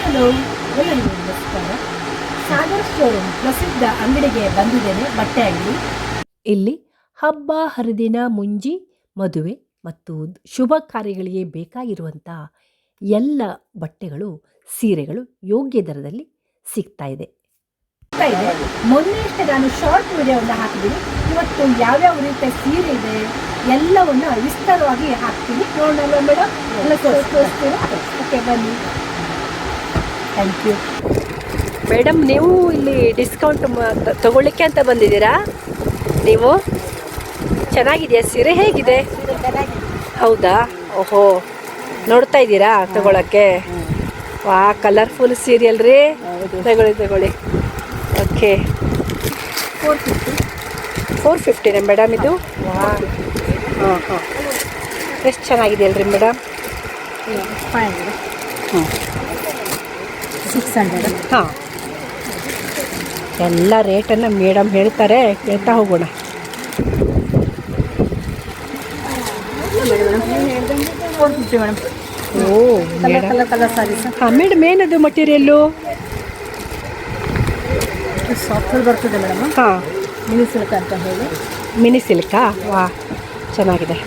Hello, ಎಲ್ಲರಿಗೂ ನಮಸ್ಕಾರ. Sagar showroom ಪ್ರಸಿದ್ಧ ಅಂಗಡಿಗೆ ಬಂದಿದ್ದೇನೆ. ಬಟ್ಟೆ ಅಂಗಡಿ. ಇಲ್ಲಿ ಹಬ್ಬ ಹರಿದಿನ, ಮುಂಜಿ, ಮದುವೆ ಮತ್ತು ಶುಭ ಕಾರ್ಯಗಳಿಗೆ ಬೇಕಾಗಿರುವಂಥ ಎಲ್ಲ ಬಟ್ಟೆಗಳು, ಸೀರೆಗಳು ಯೋಗ್ಯ ದರದಲ್ಲಿ ಸಿಗ್ತಾ ಇದೆ. ಮೊನ್ನೆಯಷ್ಟೇ ನಾನು ಶಾರ್ಟ್ ವಿಡಿಯೋವನ್ನು ಹಾಕಿದ್ದೀನಿ. ಇವತ್ತು ಯಾವ್ಯಾವ ರೀತಿಯ ಸೀರೆ ಇದೆ ಎಲ್ಲವನ್ನು ವಿಸ್ತಾರವಾಗಿ ಹಾಕ್ತೀನಿ. ನೋಡೋಣ ಮೇಡಮ್, ಎಲ್ಲ ತೋರಿಸ್ತೀರಾ? ಓಕೆ, ಬನ್ನಿ. Thank you madam. ನೀವು ಇಲ್ಲಿ ಡಿಸ್ಕೌಂಟ್ ತಗೊಳ್ಳಿಕ್ಕೆ ಅಂತ ಬಂದಿದ್ದೀರಾ? ನೀವು ಚೆನ್ನಾಗಿದೆಯಾ ಸೀರೆ? ಹೇಗಿದೆ? ಹೌದಾ? ಓಹೋ, ನೋಡ್ತಾ ಇದ್ದೀರಾ ತಗೊಳಕ್ಕೆ? ವಾ, ಕಲರ್ಫುಲ್ ಸೀರೆ ಅಲ್ರಿ. ತಗೊಳ್ಳಿ. ಓಕೆ, 450 ಮೇಡಮ್ ಇದು? ಹಾಂ, ಎಷ್ಟು ಚೆನ್ನಾಗಿದೆ ಅಲ್ರಿ ಮೇಡಮ್? 600. ಹಾಂ, ಎಲ್ಲ ರೇಟನ್ನು ಮೇಡಮ್ ಹೇಳ್ತಾರೆ, ಹೇಳ್ತಾ ಹೋಗೋಣ. ಓ ಕಲರ್ ಸಾರೀಸ್. ಹಾಂ ಮೇಡಮ್, ಏನದು ಮಟೀರಿಯಲ್ಲು? ಸಾಫ್ಟ್ವೇರ್ ಬರ್ತದೆ ಮೇಡಮ್. ಹಾಂ, ಮಿನಿ ಸಿಲ್ಕ್ ಅಂತ ಹೇಳಿ. ಮಿನಿ ಸಿಲ್ಕಾ? ವಾ, ಚೆನ್ನಾಗಿದೆ.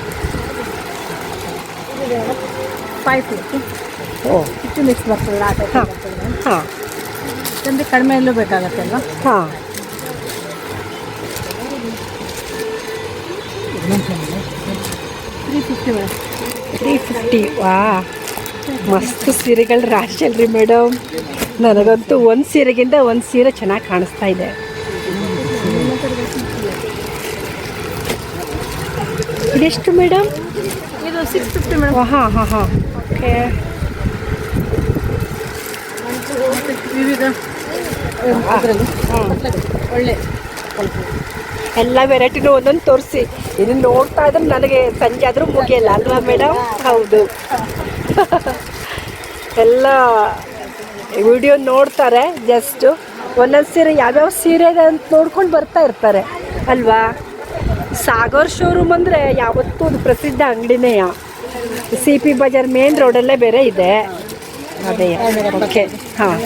550. ಓ, ಇಷ್ಟು ಮಿಕ್ಸ್ ಬರ್ತದಲ್ಲ, ಆ ಟೈಪ್ ಬರ್ತದೆ. ಹಾಂ, ಅಂದರೆ ಕಡಿಮೆ ಎಲ್ಲೂ ಬೇಕಾಗತ್ತೆ ಅಲ್ವಾ? ಹಾಂ, 350 ಮೇಡಮ್. 350. ವಾ, ಮಸ್ತ್ ಸೀರೆಗಳು ರಾಶಿ ಅಲ್ರಿ ಮೇಡಮ್. ನನಗಂತೂ ಒಂದು ಸೀರೆಗಿಂತ ಒಂದು ಸೀರೆ ಚೆನ್ನಾಗಿ ಕಾಣಿಸ್ತಾ ಇದೆ. ಇದೆಷ್ಟು ಮೇಡಮ್? ಇದು 650 ಮೇಡಮ್. ಹಾಂ. ಓಕೆ. ಒಳ್ಳೆ ಎಲ್ಲ ವೆರೈಟಿನೂ ಒಂದೊಂದು ತೋರಿಸಿ. ಇದನ್ನು ನೋಡ್ತಾ ಇದ್ರೆ ನನಗೆ ಸಂಜೆ ಆದರೂ ಮುಗಿಯಲ್ಲ ಅಲ್ವಾ ಮೇಡಮ್? ಹೌದು. ಎಲ್ಲ ವಿಡಿಯೋ ನೋಡ್ತಾರೆ, ಜಸ್ಟ್ ಒಂದೊಂದು ಸೀರೆ ಯಾವ್ಯಾವ ಸೀರೆ ಇದೆ ಅಂತ ನೋಡ್ಕೊಂಡು ಬರ್ತಾ ಇರ್ತಾರೆ ಅಲ್ವಾ? ಸಾಗರ್ ಶೋರೂಮ್ ಅಂದರೆ ಯಾವತ್ತೂ ಒಂದು ಪ್ರಸಿದ್ಧ ಅಂಗಡಿನೇ. CP ಬಜಾರ್ ಮೇನ್ ರೋಡಲ್ಲೇ ಬೇರೆ ಇದೆ. ಅದೇ. ಓಕೆ. ಹಾಂ,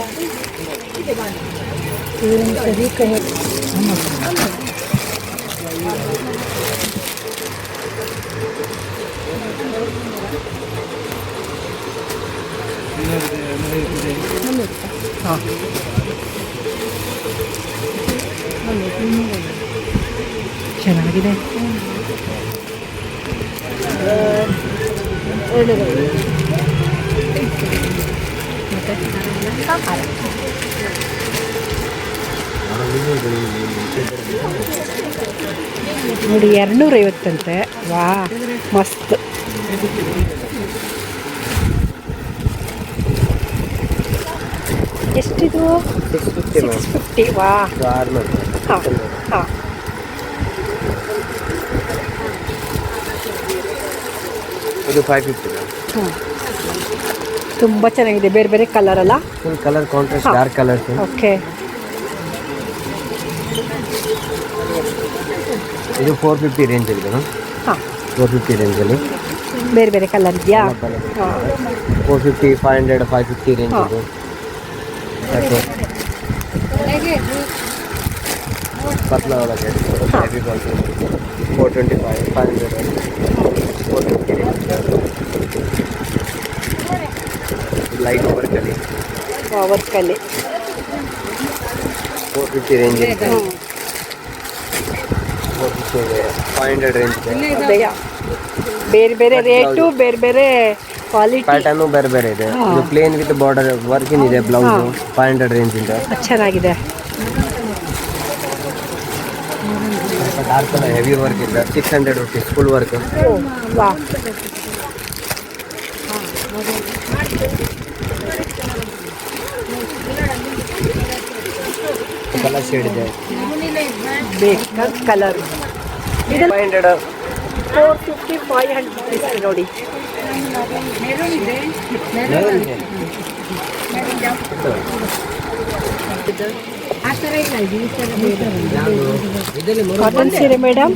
ಹಾಂ, ಚೆನ್ನಾಗಿದೆ. ನೋಡಿ, 250 ಅಂತೆ. ವಾ, ಮಸ್ತ್. ಎಷ್ಟಿದು? 650. ವಾ, ಹಾಂ. ಇದು 550. ತುಂಬ ಚೆನ್ನಾಗಿದೆ, ಬೇರೆ ಬೇರೆ ಕಲರ್ ಅಲ್ಲ? Full colour contrast, dark colours. Okay. ಇದು 450 ರೇಂಜ್ ಇದೆ. ಹಾಂ, 450 ರೇಂಜಲ್ಲಿ ಬೇರೆ ಬೇರೆ ಕಲರ್ ಇದೆಯಾ? ಹಾಂ, 450, 500, 550 ರೇಂಜ್ ಇದೆ. ಪತ್ಲಾ ಒಳಗೆ 425, 500, 450 ಲೈಟ್ ವರ್ಕಲ್ಲಿ. ವರ್ಕಲ್ಲಿ 450 ರೇಂಜ್ ಇದೆ. 450 ಇದೆ, 500 ರೇಂಜ್ ಇದೆ. ಬೇರೆ ಬೇರೆ ರೇಟು, ಬೇರೆ ಬೇರೆ ಕ್ವಾಲಿಟಿ, ಪ್ಯಾಟರ್ನು ಬೇರೆ ಬೇರೆ ಇದೆ. ಇದು ಪ್ಲೇನ್ ವಿತ್ ಬಾರ್ಡರ್ ವರ್ಕಿನ್ ಇದೆ. ಬ್ಲೌಸ್ 500 ರೇಂಜ್ ಇದೆ. ಚೆನ್ನಾಗಿದೆ. ಡಾರ್ಕ್ ಕಲರ್ ಹೆವಿ ವರ್ಕ್ ಇದೆ, 600 rupees ಫುಲ್ ವರ್ಕ್. ವಾ, ಕಲರ್ ಶೇಡ್ ಇದೆ. ಬೇಕಾದ ಕಲರ್. ಇದು 500, 450, 500 rupees ನೋಡಿ. ಕಾಟನ್ ಸೀರೆ ಮೇಡಮ್?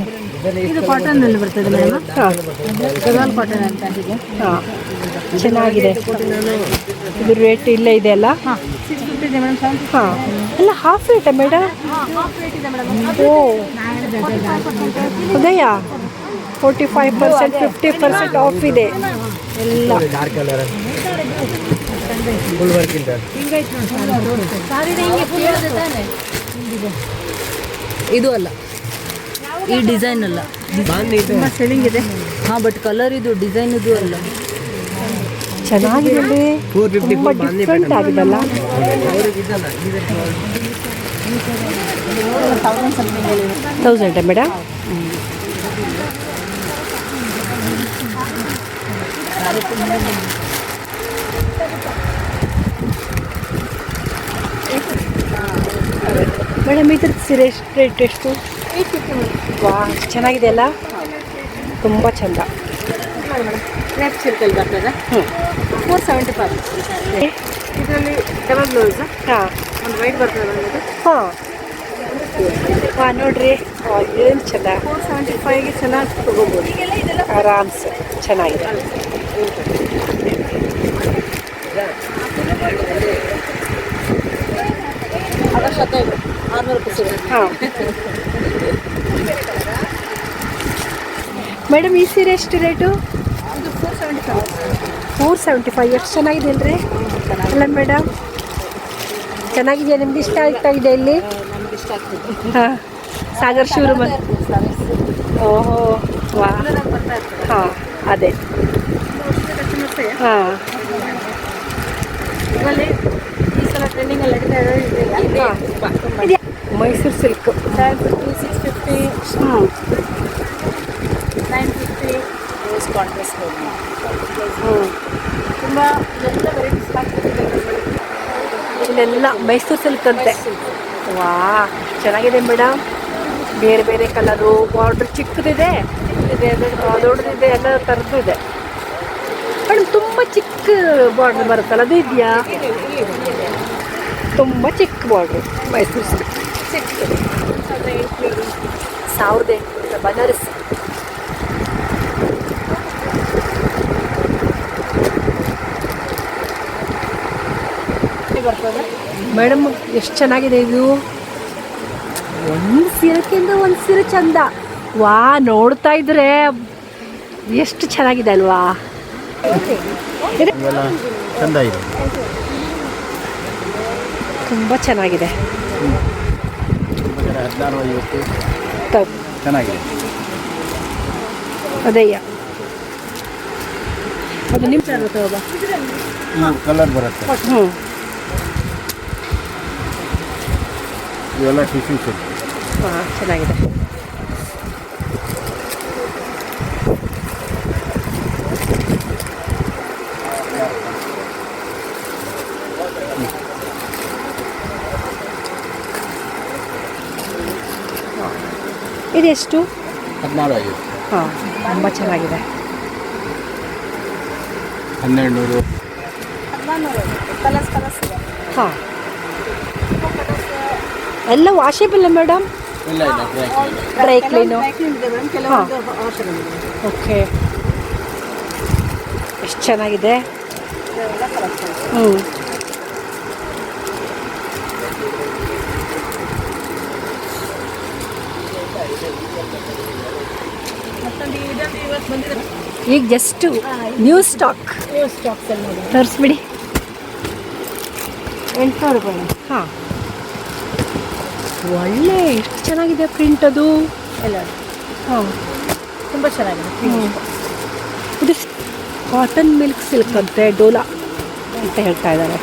ಇದು ಕಾಟನ್ ಅಲ್ಲಿ ಬರ್ತದೆ ಮೇಡಮ್. ಹಾಂ, ಗದ್ವಾಲ್ ಕಾಟನ್ ಅಂತ ಹೀಗೆ. ಹಾಂ, ಚೆನ್ನಾಗಿದೆ. ಇದು ರೇಟ್ ಇಲ್ಲೇ ಇದೆ ಅಲ್ಲ? ಹಾಂ 650 ಇದೆ ಮೇಡಮ್. ಹಾಂ, ಎಲ್ಲ ಹಾಫ್ ರೇಟಾ ಮೇಡಮ್? ಹಾಫ್ ರೇಟ್ ಇದೆ ಮೇಡಮ್. ಓ ಉದಯ 45% 50% ಆಫ್ ಇದೆ ಎಲ್ಲ. ಡಾರ್ಕ್ ಕಲರ್ ಫುಲ್ ವರ್ಕ್ ಇದೆ. ಇದು ಅಲ್ಲ, ಈ ಡಿಸೈನ್ ಅಲ್ಲ, ಬಾಂಧಿ ಇದೆ. ತುಂಬ ಸೆಲ್ಲಿಂಗ್ ಇದೆ. ಹಾಂ ಬಟ್ ಕಲರ್ ಇದು ಡಿಸೈನ್ ಇದು ಅಲ್ಲ. ಚೆನ್ನಾಗಿದೆ, 450 ತುಂಬ ಬಾಂಧಿ ಡಿಫ್ರೆಂಟ್ ಆಗಿದೆಲ್ಲ. ಅವ್ರಿಗೆ ಇದಲ್ಲ, ಇದೆ 1000 ಮೇಡಮ್. ಮೇಡಮ್ ಇದ್ರ ಸೀರೆ ರೇಟ್ ಎಷ್ಟು? 850 ವಾ ಚೆನ್ನಾಗಿದೆ ಅಲ್ಲ, ತುಂಬ ಚಂದ. ಕ್ರೇಪ್ ಸಿಲ್ಕಲ್ಲಿ ಬರ್ತದೆ. ಹ್ಞೂ 475. ಇದರಲ್ಲಿ ಡಬಲ್ ಬ್ಲೌಸ್, ಹಾಂ ಒಂದು ವೈಟ್ ಬರ್ತದೆ ಬಂದಿದೆ. ಹಾಂ ಹಾಂ ನೋಡ್ರಿ, ಏನು ಚಂದ. 475ಗೆ ಚೆನ್ನಾಗಿ ತೊಗೋಬೋದು. ಆರಾಮ್ಸೆ ಚೆನ್ನಾಗಿದೆ. ಅದರ ಶತ ಇದೆ 600 ರೂಪಾಯಿ ಸಿಗುತ್ತೆ. ಹಾಂ ಮೇಡಮ್ ಈ ಸೀರೆ ಎಷ್ಟು ರೇಟು? ಇದು 475. 475. ಎಷ್ಟು ಚೆನ್ನಾಗಿದೆ ಅಲ್ರಿ? ಅಲ್ಲ ಮೇಡಮ್, ಚೆನ್ನಾಗಿದೆಯಾ? ನಿಮ್ಗೆ ಇಷ್ಟ ಆಗ್ತಾಗಿದೆ ಇಲ್ಲಿ? ನಮ್ಗೆ ಇಷ್ಟ ಆಗ್ತದೆ. ಹಾಂ ಸಾಗರ್ ಶೋರೂಮ್. ಓಹೋ ವಾ, ಬರ್ತಾ ಇರ್ತದೆ. ಹಾಂ ಅದೇ ಕಸ್ಟಮರ್ಸೇ ಹಾಂ ಇದರಲ್ಲಿ ಈ ಸಲ ಟ್ರೆಂಡಿಂಗಲ್ಲಿ ನಡೀತಾ ಇರೋದು ಇದೆ. ಮೈಸೂರು ಸಿಲ್ಕ್ 750, 650, ಹ್ಞೂ 950 ರೋಸ್ ಕಾಂಟ್ರಾಸ್ಟ್ ಹ್ಞೂ ತುಂಬ ಎಲ್ಲ ವೆರೈಟೀಸ್ ಆಗ್ತದೆ. ಇಲ್ಲೆಲ್ಲ ಮೈಸೂರು ಸಿಲ್ಕ್ ಅಂತೆ. ವಾ ಚೆನ್ನಾಗಿದೆ ಮೇಡಮ್, ಬೇರೆ ಬೇರೆ ಕಲರು, ಬಾರ್ಡ್ರ್ ಚಿಕ್ಕದಿದೆ, ದೊಡ್ಡದಿದೆ, ಎಲ್ಲ ಥರದ್ದು ಇದೆ ಮೇಡಮ್. ತುಂಬ ಚಿಕ್ಕ ಬಾರ್ಡ್ರ್ ಬರುತ್ತಲ್ಲ, ಅದು ಇದೆಯಾ? ತುಂಬ ಚಿಕ್ಕ ಬಾರ್ಡ್ರು ಮೈಸೂರು ಸಿಲ್ಕ್. 1800 ಬನಾರಸ್. ಬರ್ತದೆ ಮೇಡಮ್ ಎಷ್ಟು ಚೆನ್ನಾಗಿದೆ ಇದು. ಒಂದು ಸೀರೆಕ್ಕಿಂತ ಒಂದು ಸೀರೆ ಚಂದ. ವಾ ನೋಡ್ತಾ ಇದ್ರೆ ಎಷ್ಟು ಚೆನ್ನಾಗಿದೆ ಅಲ್ವಾ? ಇವೆಲ್ಲ ಚಂದ ಇದೆ. ತುಂಬ ಚೆನ್ನಾಗಿದೆ. 1650 ಚೆನ್ನಾಗಿದೆ. ಅದೇಯ್ಯ, ಅದು ನಿಮ್ಮ ಕಲರ್ ಬರುತ್ತೆ. ಹ್ಞೂ ಇವೆಲ್ಲ ಟಿಶ್ಯೂ ಸಿಲ್ಕ್. ಹಾಂ ಚೆನ್ನಾಗಿದೆ. ಇದೆಷ್ಟು? 1650. ಹಾಂ ತುಂಬ ಚೆನ್ನಾಗಿದೆ. 1200. ಕಲರ್ಸ್ ಇದೆ. ಹಾಂ ಎಲ್ಲ ವಾಷೇಬಲ್ ಮೇಡಮ್? ಇಲ್ಲ ಇಲ್ಲ ಡ್ರೈ ಕ್ಲೀನು. ಇದೆ ಮೇಡಮ್, ಕೆಲವೊಂದು ಅವಶ್ಯಕ ಇದೆ. ಓಕೆ, ಎಷ್ಟು ಚೆನ್ನಾಗಿದೆ. ಇದೆಲ್ಲ ಕಲರ್ಸ್ ಇದೆ. ಹ್ಞೂ ಮತ್ತೊಂದು ಇದೊಂದು ಇವತ್ತು ಬಂದಿದೆ ಈಗ ಜಸ್ಟ್ ನ್ಯೂ ಸ್ಟಾಕ್ ಸ್ಟಾಕ್ಸಲ್ಲಿ ನೋಡಿ ತರಿಸ್ಬಿಡಿ. 800 ರೂಪಾಯಿ. ಹಾಂ ಒಳ್ಳೆ ಎಷ್ಟು ಚೆನ್ನಾಗಿದೆ ಪ್ರಿಂಟ್ ಅದು ಎಲ್ಲ ಹಾಂ. ತುಂಬ ಚೆನ್ನಾಗಿದೆ. ಇದು ಕಾಟನ್ ಮಿಲ್ಕ್ ಸಿಲ್ಕ್ ಅಂತೆ, ಡೋಲಾ ಅಂತ ಹೇಳ್ತಾ ಇದ್ದಾರೆ.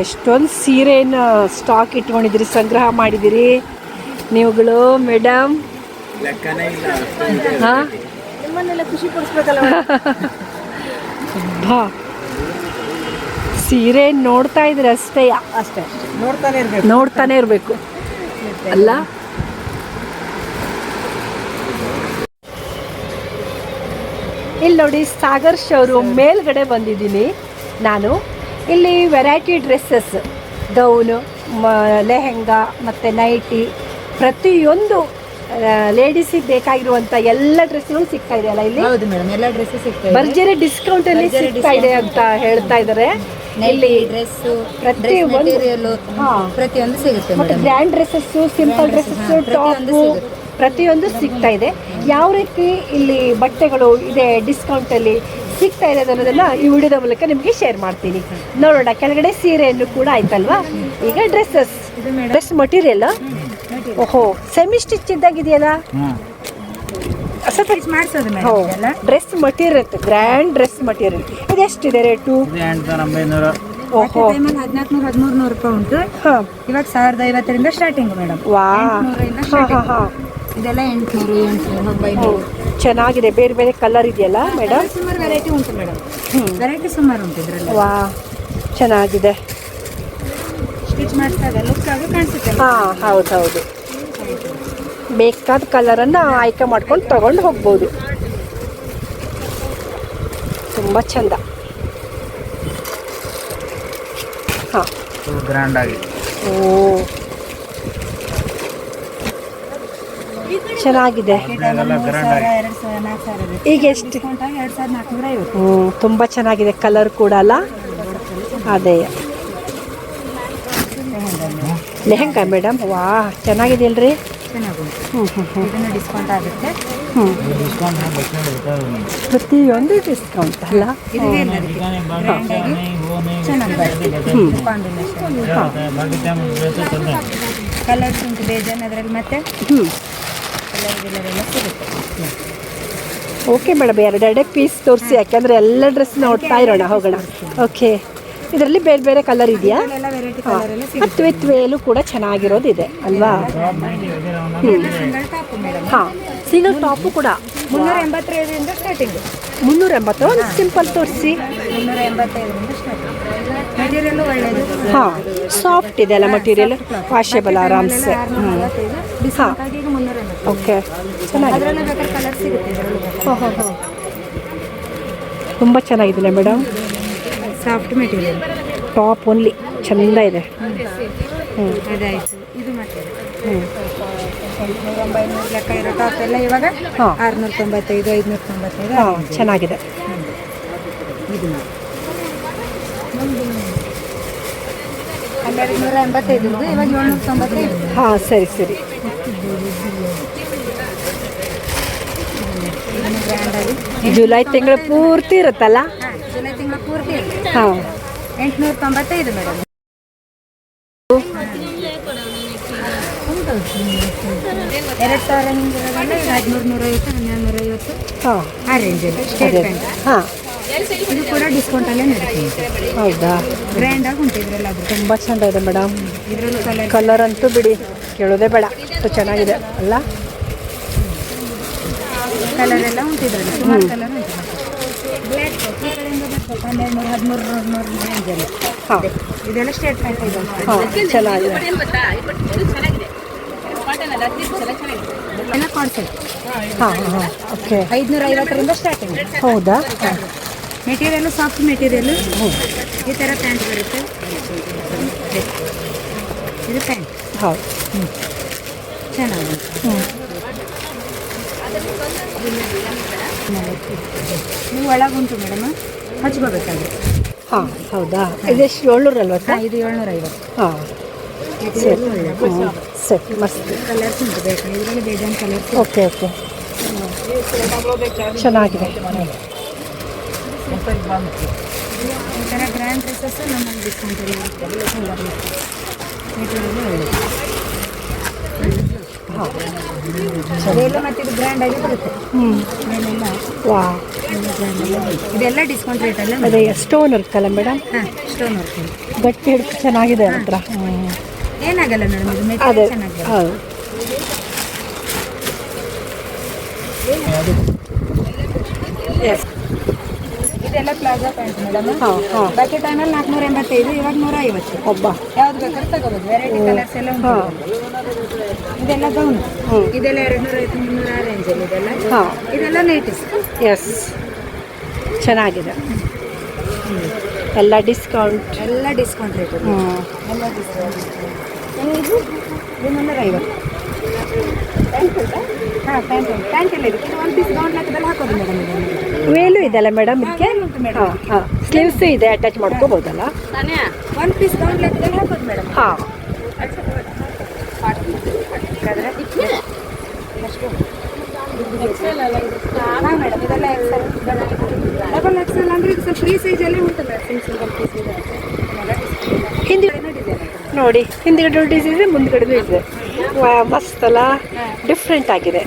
ಎಷ್ಟೊಂದು ಸೀರೆನ ಸ್ಟಾಕ್ ಇಟ್ಕೊಂಡಿದ್ದೀರಿ, ಸಂಗ್ರಹ ಮಾಡಿದ್ದೀರಿ ನೀವುಗಳು ಮೇಡಮ್. ಹಾಂ ನಿಮ್ಮನ್ನೆಲ್ಲ ಖುಷಿ ಪಡಿಸ್ಬೇಕಲ್ಲ. ಬಾ ಸೀರೆ ನೋಡ್ತಾ ಇದ್ರೆ ಅಷ್ಟೇ ಅಷ್ಟೇ ನೋಡ್ತಾನೆ ನೋಡ್ತಾನೆ ಇರಬೇಕು ಅಲ್ಲ. ಇಲ್ಲಿ ನೋಡಿ ಸಾಗರ್ ಶೋರೂಮ್ ಮೇಲ್ಗಡೆ ಬಂದಿದ್ದೀನಿ ನಾನು. ಇಲ್ಲಿ ವೆರೈಟಿ ಡ್ರೆಸ್ಸಸ್, ಗೌನು, ಲೆಹೆಂಗಾ ಮತ್ತು ನೈಟಿ ಪ್ರತಿಯೊಂದು ಲೇಡೀಸಿಗೆ ಬೇಕಾಗಿರುವಂಥ ಎಲ್ಲ ಡ್ರೆಸ್ಗಳು ಸಿಗ್ತಾ ಇದೆ ಅಲ್ಲ ಇಲ್ಲಿ? ಹೌದು ಮೇಡಮ್, ಎಲ್ಲ ಡ್ರೆಸ್ ಸಿಗ್ತವೆ. ಭರ್ಜರಿ ಡಿಸ್ಕೌಂಟ್ ಅಲ್ಲಿ ಸಿಗ್ತಾ ಇದೆ ಅಂತ ಹೇಳ್ತಾ ಇದ್ದಾರೆ. ಇಲ್ಲಿ ಡ್ರೆಸ್, ಪ್ರತಿಯೊಂದು ಮೆಟೀರಿಯಲ್ ಹಾ ಪ್ರತಿಯೊಂದು ಸಿಗುತ್ತೆ ಮತ್ತೆ madam. Grand dresses, simple dresses, top ಪ್ರತಿಯೊಂದು ಸಿಗ್ತಾ ಇದೆ. ಯಾವ ರೀತಿ ಇಲ್ಲಿ ಬಟ್ಟೆಗಳು ಇದೆ ಡಿಸ್ಕೌಂಟ್ ಅಲ್ಲಿ ಸಿಗ್ತಾ ಇದೆ ಅನ್ನೋದನ್ನ ಈ ವಿಡಿಯೋದ ಮೂಲಕ ನಿಮಗೆ ಶೇರ್ ಮಾಡ್ತೀನಿ. ನೋಡೋಣ. ಕೆಳಗಡೆ ಸೀರೆಯನ್ನು ಕೂಡ ಆಯ್ತಲ್ವಾ? ಈಗ ಡ್ರೆಸ್ ಮಟೀರಿಯಲ್. ಓಹೋ, ಸೆಮಿ ಸ್ಟಿಚ್ ಇದ್ದಾಗಿದೆಯಲ್ಲ? ಸ್ವಲ್ಪ ಮಾಡಿಸೋದು dress material, grand dress material. ಇದೆಷ್ಟಿದೆ ರೇಟು? ಓಹೋ, 1400-1300 ರೂಪಾಯಿ ಉಂಟು. ಹಾಂ, ಇವಾಗ 1050ರಿಂದ ಸ್ಟಾರ್ಟಿಂಗ್ ಮೇಡಮ್. ವಾ, ಹಾಂ ಹಾಂ ಹಾಂ, ಇದೆಲ್ಲ 800, 900. ಚೆನ್ನಾಗಿದೆ. ಬೇರೆ ಬೇರೆ ಕಲರ್ ಇದೆಯಲ್ಲ ಮೇಡಮ್? ಸುಮಾರು ವೆರೈಟಿ ಉಂಟು ಮೇಡಮ್. ವೆರೈಟಿ ಸುಮಾರು ಉಂಟು ಇದರಲ್ಲಿ. ವಾ, ಚೆನ್ನಾಗಿದೆ. ಸ್ಟಿಚ್ ಮಾಡಿಸಿದಾಗ ಲುಕ್ ಆಗಿ ಕಾಣಿಸುತ್ತೆ. ಹಾಂ, ಹೌದೌದು. ಬೇಕಾದ ಕಲರನ್ನು ಆಯ್ಕೆ ಮಾಡ್ಕೊಂಡು ತಗೊಂಡು ಹೋಗ್ಬೋದು. ತುಂಬ ಚಂದ. ಹಾಂ, ಗ್ರ್ಯಾಂಡ್ ಆಗಿ. ಓ, ಚೆನ್ನಾಗಿದೆ. ಈಗ ಎಷ್ಟು? 2450. ತುಂಬ ಚೆನ್ನಾಗಿದೆ. ಕಲರ್ ಕೂಡ ಅಲ್ಲ? ಅದೇ ಲೆಹಂಗಾ ಮೇಡಮ್. ವಾ, ಚೆನ್ನಾಗಿದೆಯಲ್ರಿ? ಚೆನ್ನಾಗುಂಟು. ಇದನ್ನು ಡಿಸ್ಕೌಂಟ್ ಆಗುತ್ತೆ. ಪ್ರತಿಯೊಂದು ಡಿಸ್ಕೌಂಟ್ ಅಲ್ಲ? ಕಲರ್ಸ್ ಉಂಟು ಬೇಜಾನ್ ಅದರಲ್ಲಿ. ಮತ್ತೆ ಓಕೆ ಮೇಡಮ್, ಎರಡೆರಡೇ ಪೀಸ್ ತೋರಿಸಿ, ಯಾಕೆಂದರೆ ಎಲ್ಲ ಡ್ರೆಸ್ ನೋಡ್ತಾ ಇರೋಣ. ಹೋಗೋಣ. ಓಕೆ, ಇದರಲ್ಲಿ ಬೇರೆ ಬೇರೆ ಕಲರ್ ಇದೆಯಾ? ಮತ್ತು ವಿತ್ ವೇಲು ಕೂಡ ಚೆನ್ನಾಗಿರೋದಿದೆ ಅಲ್ವಾ? ಹಾಂ, ಸಿಂಗಲ್ ಟಾಪು ಕೂಡ 385ರಿಂದ ಸ್ಟಾರ್ಟಿಂಗ್. 380. ಒಂದು ಸಿಂಪಲ್ ತೋರಿಸಿ. 385ರಿಂದ ಸ್ಟಾರ್ಟಿಂಗ್. ಮೆಟೀರಿಯಲ್ ಒಳ್ಳೆಯದು. ಹಾಂ, ಸಾಫ್ಟ್ ಇದೆ ಅಲ್ಲ ಮಟೀರಿಯಲ್? ವಾಷೇಬಲ್ ಆರಾಮ್ಸೆ. ಹಾಂ, ಓಕೆ, ಚೆನ್ನಾಗಿದೆ. ಕಲರ್ ಸಿಗುತ್ತೆ. ಹಾಂ ಹಾಂ ಹಾಂ, ತುಂಬ ಚೆನ್ನಾಗಿದೆ madam. Soft material. Top only ಚೆಂದ ಇದೆ. ಅದಾಯಿತು. ಇದು ಮತ್ತೆ 800-900 ಲೆಕ್ಕ ಇರೋ ಟಾಪ್ ಎಲ್ಲ ಇವಾಗ 695-595. ಹಾಂ, ಚೆನ್ನಾಗಿದೆ. ಇದು 1285 ಇವಾಗ 795. ಹಾಂ, ಸರಿ ಸರಿ. ಜುಲೈ ತಿಂಗಳು ಪೂರ್ತಿ ಇರುತ್ತಲ್ಲ? ಜುಲೈ ತಿಂಗಳ ಪೂರ್ತಿ. ಹಾಂ, 895 ಮೇಡಮ್. 2000 ಹಿಂಗಿರೋದಲ್ಲ, 1350, 1250 ಹಾಂ, ಆ ರೇಂಜಲ್ಲಿ ಸ್ಟೇಟ್ ಪ್ಯಾಂಟ್. ಹಾಂ, ಇದು ಕೂಡ ಡಿಸ್ಕೌಂಟಲ್ಲೇ ನಡೀತೀವಿ. ಹೌದಾ? ಗ್ರ್ಯಾಂಡಾಗಿ ಉಂಟು ಇದರಲ್ಲಿ. ಅದು ತುಂಬ ಚೆಂದ ಇದೆ ಮೇಡಮ್. ಇದರಲ್ಲೂ ಕಲರ್ ಅಂತೂ ಬಿಡಿ, ಕೇಳೋದೇ ಬೇಡ, ಅಷ್ಟು ಚೆನ್ನಾಗಿದೆ ಅಲ್ಲ? ಕಲರ್ ಎಲ್ಲ ಉಂಟು ಇದರಲ್ಲಿ. ಸುಮಾರು ಕಲರ್ ಉಂಟು. ಬ್ಲ್ಯಾಕ್ ಈ ಕಡೆಯಿಂದ ಬರ್ತದೆ 1200-1300 ರೇಂಜಲ್ಲಿ. ಹಾಂ, ಇದೆಲ್ಲ ಸ್ಟೇಟ್ ಪ್ಯಾಂಟ್ ಇದೆ. ಹಾಂ, ಚೆನ್ನಾಗಿದೆ. ಎಲ್ಲ ಕಾನ್ಸೆಪ್ಟ್. ಹಾಂ ಹಾಂ, ಓಕೆ. 550ರಿಂದ ಸ್ಟಾರ್ಟಿಂಗ್. ಹೌದಾ? Material soft material. ಈ ಥರ ಪ್ಯಾಂಟ್ ಬರುತ್ತೆ. ಇದು ಪ್ಯಾಂಟ್. ಹೌದು. ಚೆನ್ನಾಗಿದೆ. ನೀವು ಒಳಗುಂಟು ಮೇಡಮ್, ಹಚ್ಕೋಬೇಕಾದ್ರೆ. ಹಾಂ, ಹೌದಾ? ಇದೆಷ್ಟು? 750? ಇದು 750. ಹಾಂ, ಸರಿ, ಮಸ್ತ್. ಕಲರ್ಸ್ ಉಂಟು ಬೇಕಾ? ಇದರಲ್ಲಿ ಬೇಜಾನ್ ಕಲರ್ಸ್. ಓಕೆ ಓಕೆ, ಚೆನ್ನಾಗಿದೆ. ಈ ಥರ ಗ್ರ್ಯಾಂಡ್ ಡ್ರೆಸ್ಸಸ್ ನಮ್ಮಲ್ಲಿ ಡಿಸ್ಕೌಂಟಲ್ಲಿ ಹಾಂ, ಅದೆಲ್ಲ ಮತ್ತೆ ಇದು ಗ್ರ್ಯಾಂಡ್ ಆಗಿ ಬರುತ್ತೆ. ಮೇಲೆಲ್ಲ ವಾ, ಇದೆಲ್ಲ ಡಿಸ್ಕೌಂಟ್ ರೇಟಲ್ಲ. ಅದೇ ಸ್ಟೋನ್ ಇರುತ್ತಲ್ಲ ಮೇಡಮ್? ಹಾಂ, ಸ್ಟೋನ್ ವರ್ಕ್ ಗಟ್ಟಿ ಹಿಡಿದು ಚೆನ್ನಾಗಿದೆ ಹತ್ರ. ಏನಾಗಲ್ಲ ಮೇಡಮ್, ಇದು ಅದೇ, ಮೆಟೀರಿಯಲ್ ಚೆನ್ನಾಗಿದೆ. ಹೌದು. ಎಸ್, ಇದೆಲ್ಲ ಪ್ಲಾಜಾ ಪ್ಯಾಂಟ್ ಮೇಡಮ್. ಹಾಂ ಹಾಂ, ಬಾಕಿ ಟೈಮಲ್ಲಿ 485, ಇವಾಗ 150. ಒಬ್ಬ ಯಾವ್ದು ಬೇಕಾದ್ರೆ ತಗೋಬೋದು. ವೆರೈಟಿ ಕಲರ್ಸ್ ಎಲ್ಲ ಉಂಟು. ಹಾಂ, ಇದೆಲ್ಲ ಗೌನ್. ಹ್ಞೂ, ಇದೆಲ್ಲ 250-300 ಆ ರೇಂಜಲ್ಲಿ. ಇದೆಲ್ಲ ಹಾಂ, ಇದೆಲ್ಲ ನೈಟೀಸ್. ಎಸ್, ಚೆನ್ನಾಗಿದೆ. ಎಲ್ಲ ಡಿಸ್ಕೌಂಟ್. ಎಲ್ಲ ಡಿಸ್ಕೌಂಟ್ ರೇಟ್. ಹ್ಞೂ, ಎಲ್ಲ ಡಿಸ್ಕೌಂಟ್. ಇದು 350. ಹಾಂ ಪ್ಯಾಂಟ್ ಎಲ್ಲ ಇದೆ. ಇದು 1 ಪೀಸ್ ಗೌನ್ ಲೆಕ್ಕದಲ್ಲಿ ಹಾಕೋದು ಮೇಡಮ್ ಇದನ್ನು. ವೇಲು ಇದೆಲ್ಲ ಮೇಡಮ್ ಇದಕ್ಕೆ? ಉಂಟು ಮೇಡಮ್. ಹಾಂ ಹಾಂ ಸ್ಲೀವ್ಸ್ ಇದೆ, ಅಟ್ಯಾಚ್ ಮಾಡ್ಕೋಬೋದಲ್ಲ? 1 ಪೀಸ್ ಗೌನ್ ಲೆಕ್ಕದಲ್ಲಿ ಹಾಕೋದು ಮೇಡಮ್. ಹಾಂ ಹಾಂ ಮೇಡಮ್ ಇದೆಲ್ಲ ಎಕ್ಸೆಲ್, ಡಬಲ್ ಎಕ್ಸೆಲ್ ಅಂದರೆ ಇದು ಸ್ವಲ್ಪ ಫ್ರೀ ಸೈಜಲ್ಲೇ ಉಂಟು ಮೇಡಮ್. ಸಿಂಗಲ್ ಪೀಸ್ ಇದೆ. ಹಿಂದಿ ಡಿಸೈನ್ ನೋಡಿ, ಹಿಂದ್ಗಡೆ ಡಿಸೈನ್ ಇದೆ, ಮುಂದ್ಗಡೆದು ಇದೆ. ಮಸ್ತ್ ಅಲ್ಲ, ಡಿಫ್ರೆಂಟ್ ಆಗಿದೆ.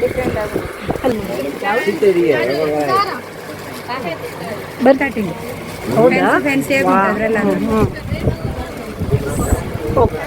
ಬರ್ತಾಟಿಂಗ್ ಹೌದಾ? ಫ್ಯಾನ್ಸಿ ಆಗಿ ಉಂಟು ಅದರೆಲ್ಲ. ಓಕೆ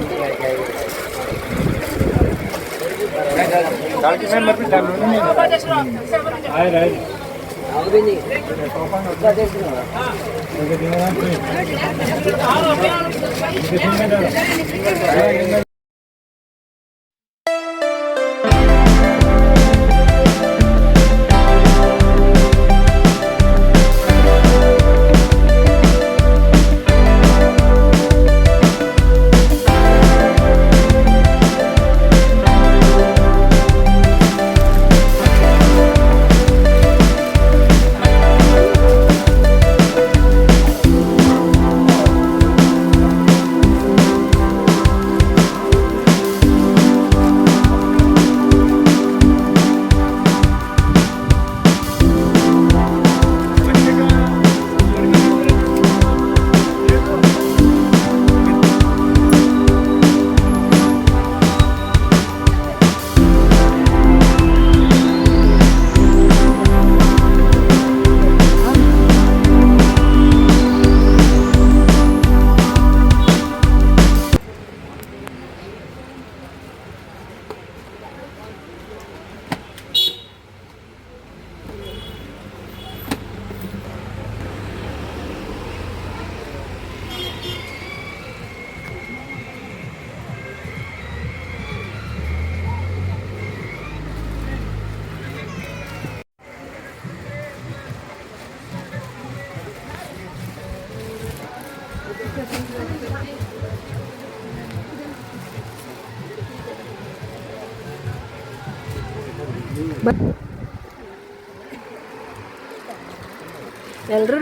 ಎಲ್ಲರೂ